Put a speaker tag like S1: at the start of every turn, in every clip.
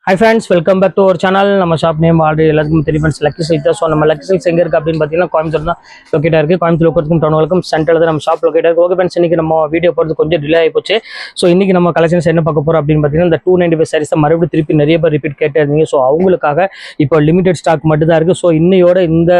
S1: Hi friends, welcome back to our channel. நம்ம shop name already எல்லாத்துக்கும் தெரியும் friends, lucky silks. So நம்ம lucky silks எங்கே இருக்குது அப்படின்னு பார்த்தீங்கன்னா கோயம்புத்தூர் தான் லொக்கேட்டாக இருக்குது. கோயம்புத்தூர் லோக்கத்துக்கும் டவுனுக்கும் சென்டரில் தான் நம்ம ஷாப் லொக்கேட்டாக இருக்குது. ஓகே ஃப்ரெண்ட்ஸ், இன்றைக்கி நம்ம வீடியோ போகிறது கொஞ்சம் டிலே ஆகி போச்சு. ஸோ இன்றைக்கி நம்ம கலெக்ஷன்ஸ் என்ன பார்க்க போகிறோம் அப்படின்னு பார்த்தீங்கன்னா இந்த 295 சாரீஸ் தான் மறுபடியும் திருப்பி நிறைய பேர் ரிப்பீட் கேட்டே இருந்தீங்க. ஸோ அவங்களுக்காக இப்போ லிமிடெட் ஸ்டாக் மட்டும் தான் இருக்குது. ஸோ இன்னையோட இந்த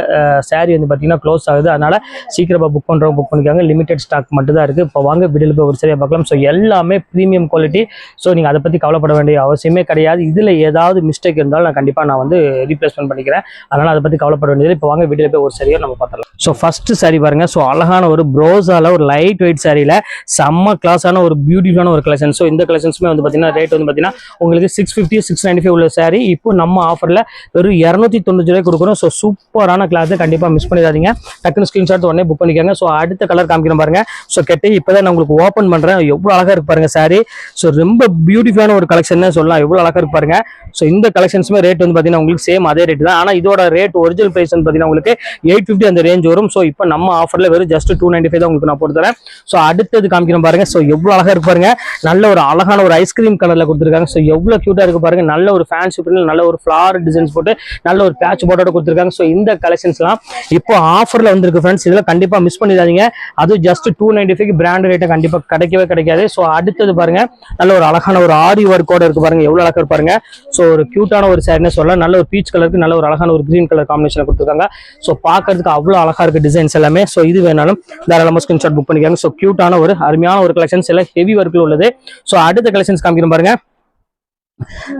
S1: சாரீ வந்து பார்த்தீங்கன்னா க்ளோஸ் ஆகுது. அதனால் சீக்கிரமாக புக் பண்ணுறவங்க புக் பண்ணிக்காங்க. லிமிடெட் ஸ்டாக் மட்டும் தான் இருக்குது. இப்போ வாங்க வீடியோவில் போய் ஒரு சரியாக பார்க்கலாம். ஸோ எல்லாமே ப்ரீமியம் குவாலிட்டி. ஸோ நீங்கள் அதை பற்றி கவலைப்பட வேண்டிய அவசியமே கிடையாது. இதில் ஏதாவது மிஸ்டேக் இருந்தாலும் நான் கண்டிப்பாக நான் வந்து ரீப்ளேஸ்மெண்ட் பண்ணிக்கிறேன். அதனால் அதை பற்றி கவலைப்பட வேண்டியது. இப்போ வாங்க வீடியோவில் போய் ஒரு சரியாக நம்ம பார்த்துலாம். ஸோ ஃபர்ஸ்ட் சாரி பாருங்க. ஸோ அழகான ஒரு ப்ரோஸால ஒரு லைட் வெயிட் சாரியில் செம்ம கிளாஸான ஒரு பியூட்டிஃபுல்லான ஒரு கலெக்ஷன். ஸோ இந்த கலெக்ஷன்ஸுமே வந்து பார்த்தீங்கன்னா ரேட் வந்து பார்த்தீங்கன்னா உங்களுக்கு 650 695 உள்ள சாரி இப்போ நம்ம ஆஃபரில் வெறும் 290 ரூபாய் கொடுக்குறோம். ஸோ சூப்பரான கிளாஸ், கண்டிப்பாக மிஸ் பண்ணிடாதீங்க. டக்குன்னு ஸ்க்ரீன்ஷாட் உடனே புக் பண்ணிக்கோங்க. ஸோ அடுத்த கலர் காமிக்கிறேன் பாருங்க. ஸோ கெட்டி இப்போ தான் நான் உங்களுக்கு ஓப்பன் பண்ணுறேன். எவ்வளோ அழகாக இருக்கு பாருங்க சாரி. ஸோ ரொம்ப பியூட்டிஃபுல்லான ஒரு கலெக்ஷன் சொல்லலாம். எவ்வளோ அழகாக இருக்கு பாருங்க. ஸோ இந்த கலெக்ஷன்ஸுமே ரேட் வந்து பார்த்தீங்கன்னா உங்களுக்கு சேம் அதே ரேட் தான். ஆனால் இதோட ரேட் ஒரிஜினல் பிரைஸ் வந்து பார்த்தீங்கன்னா உங்களுக்கு 850 அந்த ரேஞ்ச் வரும். ஸோ இப்போ நம்ம ஆஃபரில் வெறும் ஜஸ்ட் 295 தான் உங்களுக்கு நான் போட்டு தரேன். ஸோ அடுத்தது காமிக்கிறேன் பாருங்க. ஸோ எவ்வளோ அழகாக இருக்கு பாருங்க. நல்ல ஒரு அழகான ஒரு ஐஸ்கிரீம் கலரில் கொடுத்துருக்காங்க. ஸோ எவ்வளோ க்யூட்டாக இருக்கு பாருங்க. நல்ல ஒரு ஃபேன்சி பிரிண்ட், நல்ல ஒரு ஃப்ளார் டிசைன்ஸ் போட்டு நல்ல ஒரு பேட்ச் போட்டோட கொடுத்துருக்காங்க. ஸோ இந்த கலெக்ஷன்ஸ்லாம் இப்போ ஆஃபரில் வந்துருக்கு ஃப்ரெண்ட்ஸ். இதில் கண்டிப்பாக மிஸ் பண்ணிடாதீங்க. அது ஜஸ்ட் 295 பிராண்ட் ரேட்டை கண்டிப்பாக கிடைக்கவே கிடைக்காது. ஸோ அடுத்தது பாருங்க, நல்ல ஒரு அழகான ஒரு ஆரி ஒர்க்கோட இருக்கு பாருங்க. எவ்வளோ அழகாக இருப்பாருங்க. ஸோ ஒரு க்யூட்டான ஒரு சாரின்னு சொல்லலாம். நல்ல ஒரு பீச் கலருக்கு நல்ல ஒரு அழகான ஒரு கிரீன் கலர் காம்பினேஷன் கொடுத்துருக்காங்க. ஸோ பார்க்கறதுக்கு அவ்வளோ அழகா இருக்கு டிசைன்ஸ் எல்லாமே. ஸோ இது வேணாலும் தாராளமாக ஸ்கிரீன்ஷாட் புக் பண்ணிக்காங்க. ஸோ க்யூட்டான ஒரு அருமையான ஒரு கலெக்ஷன்ஸ் எல்லாம் ஹெவி ஒர்க்கில் உள்ளது. ஸோ அடுத்த கலெக்ஷன்ஸ் காமிக்கிறோம் பாருங்க.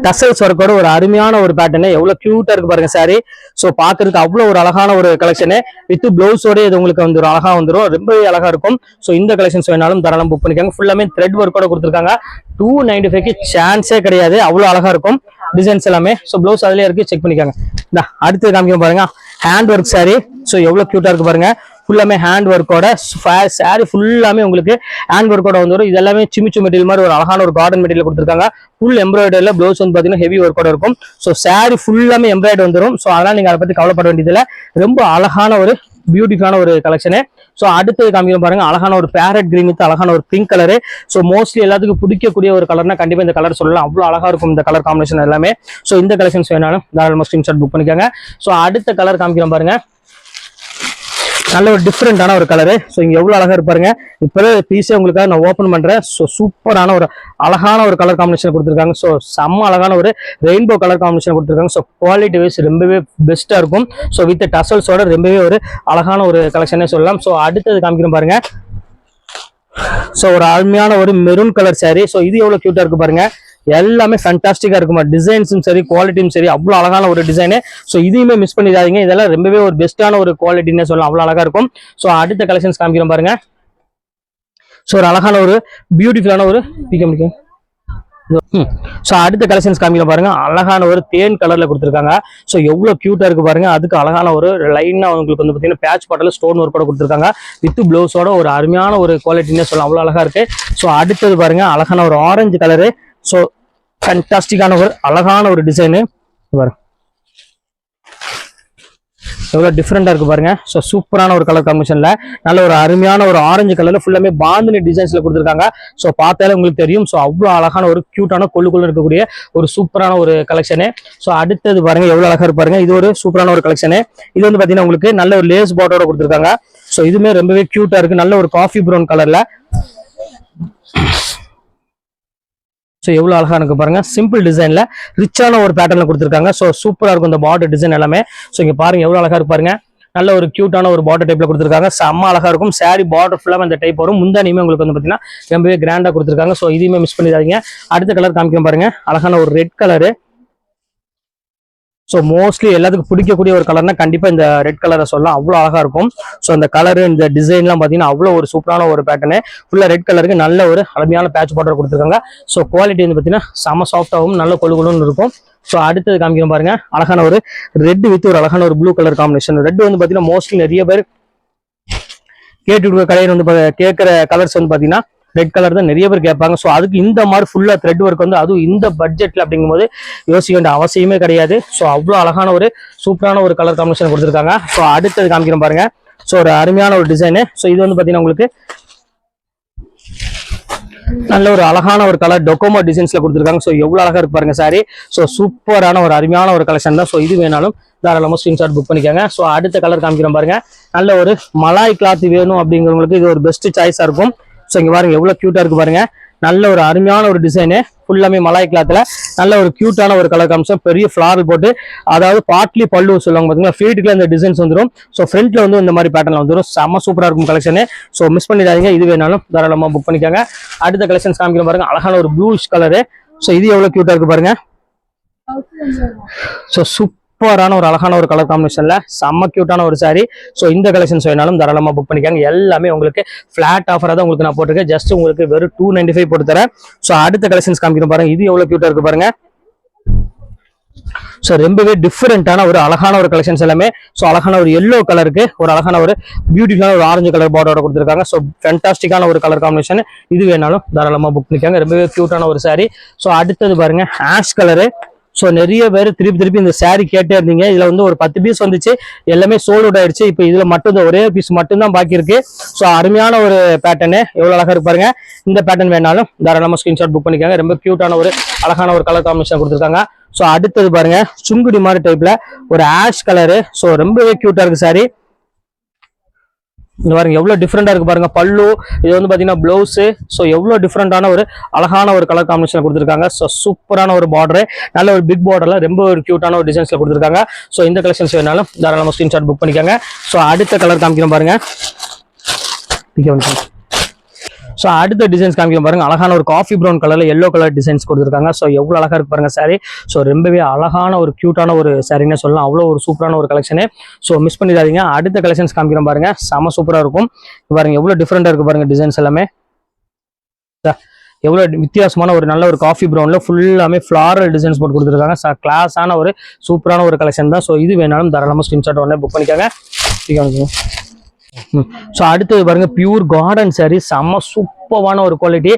S1: டசல்ஸ் ஒர்க்கோட ஒரு அருமையான ஒரு பேட்டர்ன், எவ்வளவு கியூட்டா இருக்கு பாருங்க சாரி. சோ பாக்குறதுக்கு அவ்வளவு ஒரு அழகான ஒரு கலெக்ஷன் வித் பிளவுஸோட இது உங்களுக்கு வந்து ஒரு அழகா வந்துடும். ரொம்பவே அழகா இருக்கும். சோ இந்த கலெக்ஷன்ஸ் வேணாலும் தாராளம் புக் பண்ணிக்காங்க. ஃபுல்லாமே த்ரெட் ஒர்க்கோட கொடுத்துருக்காங்க. 295க்கு சான்ஸே கிடையாது. அவ்வளவு அழகா இருக்கும் டிசைன்ஸ் எல்லாமே. ஸோ ப்ளவுஸ் அதுலேயே இருக்கு, செக் பண்ணிக்காங்க. அடுத்து காமிக்க பாருங்க, ஹேண்ட் ஒர்க் சாரி. ஸோ எவ்வளோ க்யூட்டா இருக்கு பாருங்க. ஃபுல்லாமே ஹேண்ட் ஒர்க்கோட சாரி ஃபுல்லாமே உங்களுக்கு ஹேண்ட் ஒர்க்கோட வந்துடும். இது எல்லாமே சிமிச்சு மெட்டீரியல் மாதிரி ஒரு அழகான ஒரு கார்டன் மெட்டீரியல் கொடுத்துருக்காங்க. ஃபுல் எம்ப்ராய்டரியில் ப்ளவுஸ் வந்து பார்த்தீங்கன்னா ஹெவி ஒர்க்கோட இருக்கும். ஸோ சாரி ஃபுல்லாமே எம்ப்ராய்டரி வந்துடும். ஸோ அதனால் நீங்கள் அதை பற்றி கவலைப்பட வேண்டியதில்லை. ரொம்ப அழகான ஒரு பியூட்டிஃபுல்லான ஒரு கலெக்ஷனு. ஸோ அடுத்தது காமிக்கிறோம் பாருங்க, அழகான ஒரு பேரட் கிரீன் வித் அழகான ஒரு பிங்க் கலரு. ஸோ மோஸ்ட்லி எல்லாத்துக்கும் பிடிக்கக்கூடிய ஒரு கலர்னா கண்டிப்பாக இந்த கலர் சொல்லலாம். அவ்வளோ அழகா இருக்கும் இந்த கலர் காம்பினேஷன் எல்லாமே. ஸோ இந்த கலெக்ஷன்ஸ் வேணாலும் தாராளமாக ஸ்கிரீன்ஷாட் புக் பண்ணிக்காங்க. ஸோ அடுத்த கலர் காமிக்கிறோம் பாருங்க, நல்ல ஒரு டிஃப்ரெண்டான ஒரு கலரு. ஸோ இங்கே எவ்வளோ அழகா இருப்பாருங்க. இப்போ பீஸே உங்களுக்காக நான் ஓப்பன் பண்ணுறேன். ஸோ சூப்பரான ஒரு அழகான ஒரு கலர் காம்பினேஷன் கொடுத்துருக்காங்க. ஸோ செம்ம அழகான ஒரு ரெயின்போ கலர் காம்பினேஷன் கொடுத்துருக்காங்க. ஸோ குவாலிட்டி வைஸ் ரொம்பவே பெஸ்ட்டாக இருக்கும். ஸோ வித் டசல்ஸோட ரொம்பவே ஒரு அழகான ஒரு கலெக்ஷனே சொல்லலாம். ஸோ அடுத்தது காமிக்கிறோம் பாருங்க. ஸோ ஒரு அருமையான ஒரு மெரூன் கலர் சாரி. ஸோ இது எவ்வளோ க்யூட்டாக இருக்கு பாருங்க. எல்லாமே ஃபேண்டாஸ்டிக்கா இருக்குமா, டிசைன்ஸும் சரி குவாலிட்டியும் சரி அவ்வளோ அழகான ஒரு டிசைனு. ஸோ இதையுமே மிஸ் பண்ணிடாதீங்க. இதெல்லாம் ரொம்பவே ஒரு பெஸ்ட்டான ஒரு குவாலிட்டின்னு சொல்லலாம். அவ்வளோ அழகா இருக்கும். ஸோ அடுத்த கலெக்ஷன்ஸ் காமிக்கிறோம் பாருங்க. ஸோ ஒரு அழகான ஒரு பியூட்டிஃபுல்லான ஒரு பிகம். ஸோ அடுத்த கலெக்ஷன்ஸ் காமிக்கிறோம் பாருங்க. அழகான ஒரு தேன் கலர்ல கொடுத்துருக்காங்க. ஸோ எவ்வளோ கியூட்டா இருக்கு பாருங்க. அதுக்கு அழகான ஒரு லைனா உங்களுக்கு வந்து பார்த்தீங்கன்னா பேட்ச் பாட்டில் ஸ்டோன் ஒர்க்கோட கொடுத்துருக்காங்க. வித் பிளவுஸோட ஒரு அருமையான ஒரு குவாலிட்டின்னு சொல்லலாம். அவ்வளோ அழகா இருக்கு. ஸோ அடுத்தது பாருங்க, அழகான ஒரு ஆரஞ்சு கலரு. ஸோ ஃபேண்டாஸ்டிக்கான ஒரு அழகான ஒரு டிசைனு பாருங்க. எவ்வளோ டிஃப்ரெண்டாக இருக்கு பாருங்க. ஸோ சூப்பரான ஒரு கலர் காம்பினேஷன்ல நல்ல ஒரு அருமையான ஒரு ஆரஞ்சு கலர்ல ஃபுல்லாமே பாந்தினி டிசைன்ஸ்ல கொடுத்துருக்காங்க. ஸோ பார்த்தாலே உங்களுக்கு தெரியும். ஸோ அவ்வளோ அழகான ஒரு கியூட்டான கொள்ளு இருக்கக்கூடிய ஒரு சூப்பரான ஒரு கலெக்ஷனு. ஸோ அடுத்தது பாருங்க, எவ்வளோ அழகா இருப்பாருங்க. இது ஒரு சூப்பரான ஒரு கலெக்ஷனு. இது வந்து பார்த்தீங்கன்னா உங்களுக்கு நல்ல ஒரு லேஸ் பாட்டோட கொடுத்துருக்காங்க. ஸோ இதுவுமே ரொம்பவே கியூட்டா இருக்கு. நல்ல ஒரு காஃபி ப்ரௌன் கலர்ல. ஸோ எவ்வளோ அழகா இருக்கு பாருங்க. சிம்பிள் டிசைன்ல ரிச்சான ஒரு பேட்டர்ல கொடுத்துருக்காங்க. ஸோ சூப்பரா இருக்கும் இந்த பார்டர் டிசைன் எல்லாமே. ஸோ இங்க பாருங்க எவ்வளோ அழகா இருப்பாருங்க. நல்ல ஒரு கியூட்டான ஒரு பார்டர் டைப்ல கொடுத்துருக்காங்க. செம்ம அழகா இருக்கும். சாரி பார்டர் ஃபுல்லாக அந்த டைப் வரும். முந்தானியுமே உங்களுக்கு வந்து பார்த்தீங்கன்னா ரொம்பவே கிராண்டா கொடுத்துருக்காங்க. ஸோ இதையுமே மிஸ் பண்ணிடாதீங்க. அடுத்த கலர் காமிக்கிறோம் பாருங்க, அழகான ஒரு ரெட் கலரு. ஸோ மோஸ்ட்லி எல்லாத்துக்கும் பிடிக்கக்கூடிய ஒரு கலர்னா கண்டிப்பாக இந்த ரெட் கலரை சொல்லலாம். அவ்வளோ அழகா இருக்கும். ஸோ இந்த கலரு இந்த டிசைன்லாம் பார்த்தீங்கன்னா அவ்வளோ ஒரு சூப்பரான ஒரு பேட்டர்னு. ஃபுல்லாக ரெட் கலருக்கு நல்ல ஒரு அருமையான பேட்ச் பார்டர் கொடுத்துருக்காங்க. ஸோ குவாலிட்டி வந்து பார்த்தீங்கன்னா செம சாஃப்டாகவும் நல்ல கொழுகுன்னு இருக்கும். ஸோ அடுத்தது காமிக்கிறோம் பாருங்க, அழகான ஒரு ரெட் வித் ஒரு அழகான ஒரு ப்ளூ கலர் காம்பினேஷன். ரெட் வந்து பார்த்தீங்கன்னா மோஸ்ட்லி நிறைய பேர் கேட்டு கடையில் வந்து கேட்குற கலர்ஸ் வந்து பார்த்தீங்கன்னா ரெட் கலர் தான் நிறைய பேர் கேட்பாங்க. ஸோ அதுக்கு இந்த மாதிரி ஃபுல்லா த்ரெட் ஒர்க் வந்து அதுவும் இந்த பட்ஜெட்ல அப்படிங்கும்போது யோசிக்க வேண்டிய அவசியமே கிடையாது. ஸோ அவ்வளோ அழகான ஒரு சூப்பரான ஒரு கலர் காம்பினேஷன் கொடுத்துருக்காங்க. ஸோ அடுத்தது காமிக்கிறோம் பாருங்க. ஸோ ஒரு அருமையான ஒரு டிசைனு. ஸோ இது வந்து பார்த்தீங்கன்னா உங்களுக்கு நல்ல ஒரு அழகான ஒரு கலர் டொக்கோமோ டிசைன்ஸ்ல கொடுத்துருக்காங்க. ஸோ எவ்வளவு அழகா இருக்கு பாருங்க சாரி. ஸோ சூப்பரான ஒரு அருமையான ஒரு கலெக்ஷன் தான். ஸோ இது வேணாலும் தாராளமாக ஸ்கிரீன்ஷாட் புக் பண்ணிக்கோங்க. ஸோ அடுத்த கலர் காமிக்கிறோம் பாருங்க. நல்ல ஒரு மலாய் கிளாத் வேணும் அப்படிங்கிறவங்களுக்கு இது ஒரு பெஸ்ட் சாய்ஸா இருக்கும். ஸோ இங்க பாருங்க எவ்வளவு கியூட்டா இருக்கு பாருங்க. நல்ல ஒரு அருமையான ஒரு டிசைனு, ஃபுல்லாமே மலாய் கிளாத்ல நல்ல ஒரு கியூட்டான ஒரு கலர் காமிச்சோம். பெரிய ஃபிளாரல் போட்டு, அதாவது பார்ட்லி பல்லு சொல்லுவாங்க பாத்தீங்கன்னா, ஃபீட்டுக்குள்ள இந்த டிசைன்ஸ் வந்துடும். ஸோ ஃப்ரண்ட்ல வந்து இந்த மாதிரி பேட்டர்ல வந்துடும். செம்ம சூப்பரா இருக்கும் கலெக்ஷனு. ஸோ மிஸ் பண்ணிடாதீங்க. இது வேணாலும் தாராளமா புக் பண்ணிக்கோங்க. அடுத்த கலெக்ஷன்ஸ் காமிக்கிறோம் பாருங்க. அழகான ஒரு ப்ளூஷ் கலரு. ஸோ இது எவ்வளவு கியூட்டா இருக்கு பாருங்க. ஸோ சூப்பரான ஒரு அழகான ஒரு கலர் காம்பினேஷன்ல செம்ம கியூட்டான ஒரு சாரி. ஸோ இந்த கலெக்ஷன்ஸ் வேணாலும் தாராளமா புக் பண்ணிக்காங்க. எல்லாமே உங்களுக்கு ஃபிளாட் ஆஃபரா தான் உங்களுக்கு நான் போட்டிருக்கேன். ஜஸ்ட் உங்களுக்கு வெறும் 295 போட்டு தரேன். ஸோ அடுத்த கலெக்ஷன்ஸ் காமிக்கிறோம் பாருங்க. இது எவ்வளவு கியூட்டா இருக்கு பாருங்க. ஸோ ரொம்பவே டிஃபரெண்டான ஒரு அழகான ஒரு கலெக்ஷன்ஸ் எல்லாமே. ஸோ அழகான ஒரு எல்லோ கலருக்கு ஒரு அழகான ஒரு பியூட்டிஃபுல்லான ஒரு ஆரஞ்சு கலர் பார்டரோட கொடுத்துருக்காங்க. ஸோ ஃபேண்டாஸ்டிக்கான ஒரு கலர் காம்பினேஷன். இது வேணாலும் தாராளமா புக் பண்ணிக்காங்க. ரொம்பவே கியூட்டான ஒரு சாரி. ஸோ அடுத்தது பாருங்க ஆஷ் கலரு. ஸோ நிறைய பேர் திருப்பி இந்த சாரி கேட்டே இருந்தீங்க. இதுல வந்து ஒரு 10 பீஸ் வந்துச்சு, எல்லாமே சோல்ட் அவுட் ஆயிடுச்சு. இப்போ இதுல மட்டும் ஒரே பீஸ் மட்டும் தான் பாக்கி இருக்கு. ஸோ அருமையான ஒரு பேட்டர்னு, எவ்வளவு அழகா இருக்கு பாருங்க. இந்த பேட்டர்ன் வேணாலும் தாராளமா ஸ்கிரீன்ஷாட் புக் பண்ணிக்காங்க. ரொம்ப கியூட்டான ஒரு அழகான ஒரு கலர் காம்பினேஷன் கொடுத்துருக்காங்க. ஸோ அடுத்தது பாருங்க சுங்குடி மாதிரி டைப்ல ஒரு ஆஷ் கலரு. ஸோ ரொம்பவே கியூட்டா இருக்கு சாரி. இங்க பாருங்க எவ்வளவு டிஃப்ரெண்டா இருக்கு பாருங்க. பல்லு இது வந்து பாத்தீங்கன்னா பிளவுஸ். ஸோ எவ்வளவு டிஃப்ரெண்டான ஒரு அழகான ஒரு கலர் காம்பினேஷன் கொடுத்துருக்காங்க. ஸோ சூப்பரான ஒரு பார்டர், நல்ல ஒரு பிக் பார்டர்ல ரொம்ப ஒரு கியூட்டான ஒரு டிசைன்ஸ்ல கொடுத்துருக்காங்க. ஸோ இந்த கலெக்ஷன்ஸ் வேணாலும் தாராளமாக ஸ்கிரீன்ஷாட் புக் பண்ணிக்கோங்க. ஸோ அடுத்த கலர் காமிக்கிறோம் பாருங்க. ஸோ அடுத்த டிசைன்ஸ் காமிக்க பாருங்க. அழகான ஒரு காஃபி ப்ரௌன் கலர்ல எல்லோ கலர் டிசைன்ஸ் கொடுத்துருக்காங்க. ஸோ எவ்வளவு அழகா இருக்கு பாருங்க சாரி. ஸோ ரொம்பவே அழகான ஒரு கியூட்டான ஒரு சாரின்னு சொல்லலாம். அவ்வளோ ஒரு சூப்பரான ஒரு கலெக்ஷனு. ஸோ மிஸ் பண்ணிடாதீங்க. அடுத்த கலெக்ஷன்ஸ் காமிக்கிறோம் பாருங்க. செம சூப்பரா இருக்கும் பாருங்க. எவ்வளவு டிஃப்ரெண்டா இருக்கு பாருங்க டிசைன்ஸ் எல்லாமே. எவ்வளவு வித்தியாசமான ஒரு நல்ல ஒரு காஃபி ப்ரௌன்ல ஃபுல்லாமே ஃபிளாரல் டிசைன்ஸ் போட்டு கொடுத்துருக்காங்க. கிளாஸான ஒரு சூப்பரான ஒரு கலெக்ஷன் தான். ஸோ இது வேணாலும் தாராளமாக ஸ்கிரீன்ஷாட் உடனே புக் பண்ணிக்காங்க. ஸோ அடுத்தது பாருங்க பியூர் கார்டன் சாரி. செம்ம சூப்பரான ஒரு குவாலிட்டி,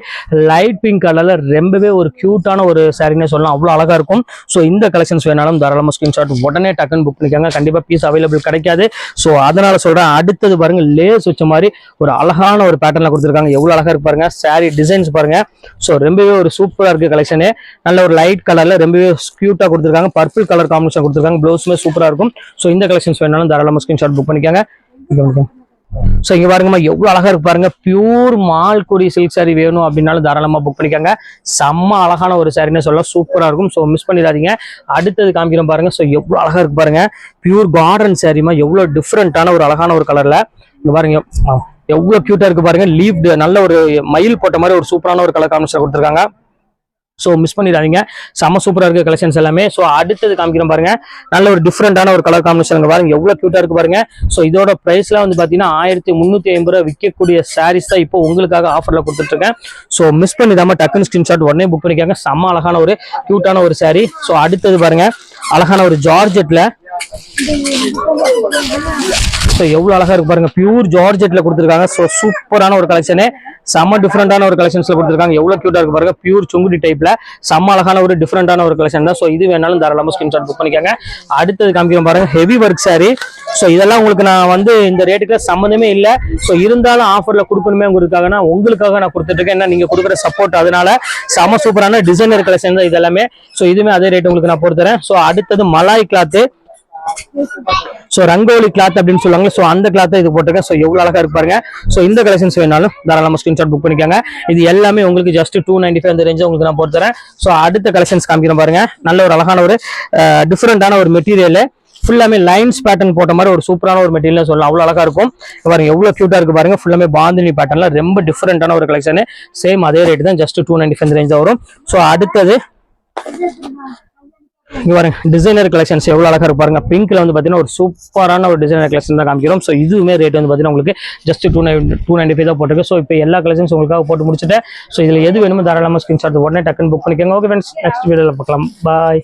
S1: லைட் பிங்க் கலர்ல ரொம்பவே ஒரு கியூட்டான ஒரு சாரின்னு சொல்லலாம். அவ்வளோ அழகா இருக்கும். ஸோ இந்த கலெக்ஷன்ஸ் வேணாலும் தாராளமாக ஸ்கிரீன்ஷாட் உடனே டக்குன்னு புக் பண்ணிக்காங்க. கண்டிப்பா பீஸ் அவைலபிள் கிடைக்காது. ஸோ அதனால சொல்றேன். அடுத்தது பாருங்க லேஸ் வச்ச மாதிரி ஒரு அழகான ஒரு பேட்டர்ல கொடுத்துருக்காங்க. எவ்வளவு அழகா இருக்கு பாருங்க சாரி டிசைன்ஸ் பாருங்க. ஸோ ரொம்பவே ஒரு சூப்பரா இருக்கு கலெக்ஷனு. நல்ல ஒரு லைட் கலர்ல ரொம்பவே கியூட்டா கொடுத்துருக்காங்க. பர்பிள் கலர் காம்பினேஷன் கொடுத்துருக்காங்க. பிளவுஸுமே சூப்பரா இருக்கும். ஸோ இந்த கலெக்ஷன்ஸ் வேணாலும் தாராளமாக ஸ்கிரீன்ஷாட் புக் பண்ணிக்காங்க. ஸோ இங்க பாருங்கம்மா எவ்வளவு அழகா இருக்கு பாருங்க. பியூர் மால்குடி சில்க் சாரி வேணும் அப்படின்னாலும் தாராளமா புக் பண்ணிக்காங்க. செம்ம அழகான ஒரு சாரின்னு சொல்ல சூப்பரா இருக்கும். ஸோ மிஸ் பண்ணிடாதீங்க. அடுத்தது காமிக்கிறோம் பாருங்க. ஸோ எவ்வளவு அழகா இருக்கு பாருங்க. பியூர் கார்டன் சாரிமா, எவ்வளவு டிஃப்ரெண்டான ஒரு அழகான ஒரு கலர்ல. இங்க பாருங்க எவ்வளவு கியூட்டா இருக்கு பாருங்க. லீவ் நல்ல ஒரு மயில் போட்ட மாதிரி ஒரு சூப்பரான ஒரு கலர் காம்பினேஷன் கொடுத்துருக்காங்க. ஸோ மிஸ் பண்ணிடாதீங்க. செம்ம சூப்பரா இருக்கு கலெக்ஷன்ஸ் எல்லாமே. ஸோ அடுத்தது காமிக்கிறோம் பாருங்க. நல்ல ஒரு டிஃப்ரெண்டான ஒரு கலர் காம்பினேஷன் பாருங்க. எவ்வளவு கியூட்டா இருக்கு பாருங்க. ஸோ இதோட பிரைஸ்லாம் வந்து பாத்தீங்கன்னா 1350 ரூபாய் விற்கக்கூடிய சாரீஸ் தான் இப்போ உங்களுக்காக ஆஃபர்ல கொடுத்துட்டு இருக்கேன். ஸோ மிஸ் பண்ணிடாம டக்குன்னு ஸ்கிரீன்ஷாட் உடனே புக் பண்ணிக்காங்க. செம்ம அழகான ஒரு கியூட்டான ஒரு சாரி. ஸோ அடுத்தது பாருங்க அழகான ஒரு ஜார்ஜெட்ல. ஸோ எவ்வளவு அழகா இருக்கு பாருங்க. பியூர் ஜார்ஜெட்ல கொடுத்துருக்காங்க. ஸோ சூப்பரான ஒரு கலெக்ஷனு. செம்ம டிஃப்ரெண்டான ஒரு கலெக்ஷன்ஸ்ல கொடுத்துருக்காங்க. எவ்வளவு கியூட்டா இருக்கு பாருங்க. பியூர் சுங்குடி டைப்ல செம்ம அழகான ஒரு டிஃப்ரெண்டான ஒரு கலெக்ஷன் தான். ஸோ இது வேணாலும் தாராளமா ஸ்கிரீன்ஷாட் புக் பண்ணிக்காங்க. அடுத்தது காமிக்கிறோம் பாருங்க ஹெவி ஒர்க் சாரி. ஸோ இதெல்லாம் உங்களுக்கு நான் வந்து இந்த ரேட்டுக்கு சம்மந்தமே இல்லை. ஸோ இருந்தாலும் ஆஃபர்ல கொடுக்கணுமே உங்களுக்காக நான் கொடுத்துட்டு இருக்கேன். ஏன்னா நீங்க கொடுக்குற சப்போர்ட். அதனால செம்ம சூப்பரான டிசைனர் கலெக்ஷன் தான் இது எல்லாமே. ஸோ இதுவுமே அதே ரேட் உங்களுக்கு நான் போட்டு தரேன். ஸோ அடுத்தது மலாய் கிளாத்து. சோ ரங்கோலி கிளாத் அப்படின்னு சொல்லுவாங்க. சோ அந்த கிளாத் இது போட்டிருக்கேன். சோ எவ்வளவு அழகா இருக்கு பாருங்க. சோ இந்த கலெக்ஷன்ஸ் வேணாலும் தாராளமா ஸ்கிரீன்ஷாட் புக் பண்ணிக்காங்க. இது எல்லாமே உங்களுக்கு ஜஸ்ட் 295 அந்த ரேஞ்ச் உங்களுக்கு நான் போட்டு தரேன். சோ அடுத்த கலெக்ஷன்ஸ் காமிக்கிறேன் பாருங்க. நல்ல ஒரு அழகான ஒரு டிஃபரெண்டான ஒரு மெட்டீரியல், ஃபுல்லாமே லைன்ஸ் பேட்டர்ன் போட்ட மாதிரி ஒரு சூப்பரான ஒரு மெட்டீரியல் சொல்லலாம். அவ்வளவு அழகா இருக்கும் பாருங்க. எவ்வளவு கியூட்டா இருக்கு பாருங்க. ஃபுல்லாமே பாந்தினி பேட்டர்ன்ல ரொம்ப டிஃபரெண்டான ஒரு கலெக்ஷன். சேம் அதே ரேட் தான், ஜஸ்ட் 295 ரேஞ்ச் வரும். சோ அடுத்தது இங்க பாருங்க டிசைனர் கலெக்ஷன்ஸ் எவ்வளவு அழகா இருக்கு பாருங்க. பிங்க்ல வந்து பாத்தீங்கன்னா ஒரு சூப்பரான ஒரு டிசைனர் கலெக்ஷன் தான் காமிக்கிறோம். சோ இதுவுமே ரேட் வந்து பாத்தீங்கன்னா உங்களுக்கு ஜஸ்ட் 295 தான் போட்டுருக்கு. சோ இப்போ எல்லா கலெக்ஷன்ஸ் உங்களுக்காக போட்டு முடிச்சுட்டேன். சோ இதுல எது வேணுமோ தாராளமா ஸ்கிரீன்ஷாட் உடனே டக்குன்னு புக் பண்ணிக்கோங்க. ஓகே ஃப்ரெண்ட்ஸ், நெக்ஸ்ட் வீடியோல பார்க்கலாம். பாய்.